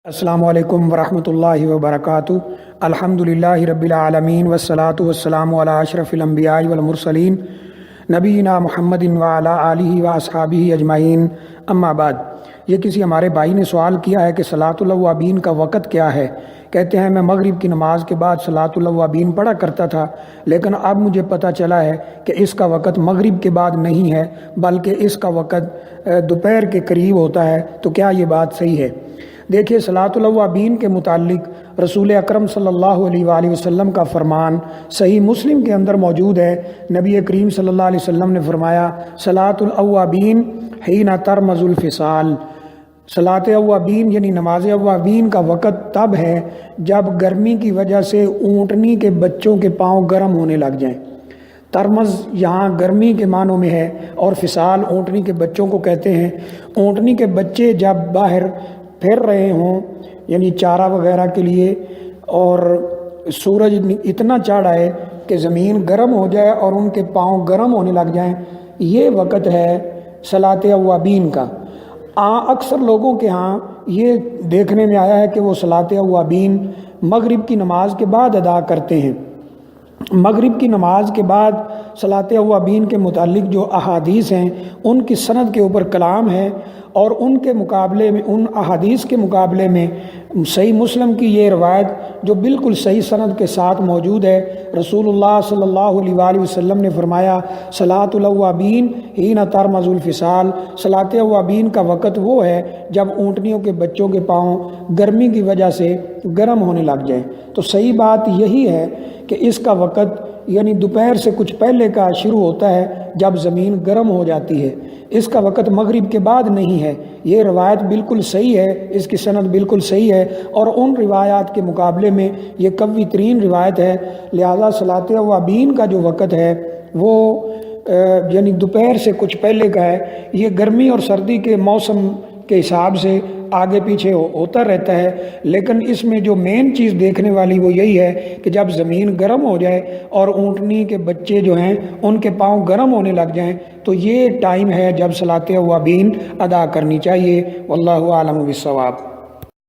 السلام علیکم ورحمۃ اللہ وبرکاتہ۔ الحمدللہ رب العالمین والصلاة والسلام علی اشرف الانبیاء والمرسلین نبینا محمد وعلی آلہ واصحابہ اجمعین، اما بعد۔ یہ کسی ہمارے بھائی نے سوال کیا ہے کہ صلاۃ الاوابین کا وقت کیا ہے۔ کہتے ہیں میں مغرب کی نماز کے بعد صلاۃ الاوابین پڑھا کرتا تھا، لیکن اب مجھے پتہ چلا ہے کہ اس کا وقت مغرب کے بعد نہیں ہے بلکہ اس کا وقت دوپہر کے قریب ہوتا ہے، تو کیا یہ بات صحیح ہے؟ دیکھیے، صلاۃ الاوابین کے متعلق رسول اکرم صلی اللہ علیہ وآلہ وسلم کا فرمان صحیح مسلم کے اندر موجود ہے۔ نبی کریم صلی اللہ علیہ وسلم نے فرمایا، صلاۃ الاوابین حین ترمز الفصال۔ صلاۃ اوابین یعنی نماز اوابین کا وقت تب ہے جب گرمی کی وجہ سے اونٹنی کے بچوں کے پاؤں گرم ہونے لگ جائیں۔ ترمز یہاں گرمی کے معنوں میں ہے اور فصال اونٹنی کے بچوں کو کہتے ہیں۔ اونٹنی کے بچے جب باہر پھر رہے ہوں یعنی چارہ وغیرہ کے لیے اور سورج اتنا چڑھ آئے کہ زمین گرم ہو جائے اور ان کے پاؤں گرم ہونے لگ جائیں، یہ وقت ہے صلاۃ اوابین کا۔ اکثر لوگوں کے ہاں یہ دیکھنے میں آیا ہے کہ وہ صلاۃ اوابین مغرب کی نماز کے بعد ادا کرتے ہیں۔ مغرب کی نماز کے بعد صلاۃ اوابین کے متعلق جو احادیث ہیں ان کی سند کے اوپر کلام ہے، اور ان کے مقابلے میں، ان احادیث کے مقابلے میں صحیح مسلم کی یہ روایت جو بالکل صحیح سند کے ساتھ موجود ہے، رسول اللہ صلی اللہ علیہ وآلہ وسلم نے فرمایا، صلاۃ الاوابین حین ترمز الفصال۔ صلاۃ اوابین کا وقت وہ ہے جب اونٹنیوں کے بچوں کے پاؤں گرمی کی وجہ سے گرم ہونے لگ جائیں۔ تو صحیح بات یہی ہے کہ اس کا وقت یعنی دوپہر سے کچھ پہلے کا شروع ہوتا ہے جب زمین گرم ہو جاتی ہے، اس کا وقت مغرب کے بعد نہیں ہے۔ یہ روایت بالکل صحیح ہے، اس کی سند بالکل صحیح ہے اور ان روایات کے مقابلے میں یہ قوی ترین روایت ہے۔ لہذا صلاۃ اوابین کا جو وقت ہے وہ یعنی دوپہر سے کچھ پہلے کا ہے۔ یہ گرمی اور سردی کے موسم کے حساب سے آگے پیچھے ہوتا رہتا ہے، لیکن اس میں جو مین چیز دیکھنے والی وہ یہی ہے کہ جب زمین گرم ہو جائے اور اونٹنی کے بچے جو ہیں ان کے پاؤں گرم ہونے لگ جائیں، تو یہ ٹائم ہے جب صلاۃ اوابین ادا کرنی چاہیے۔ واللہ اعلم بالصواب۔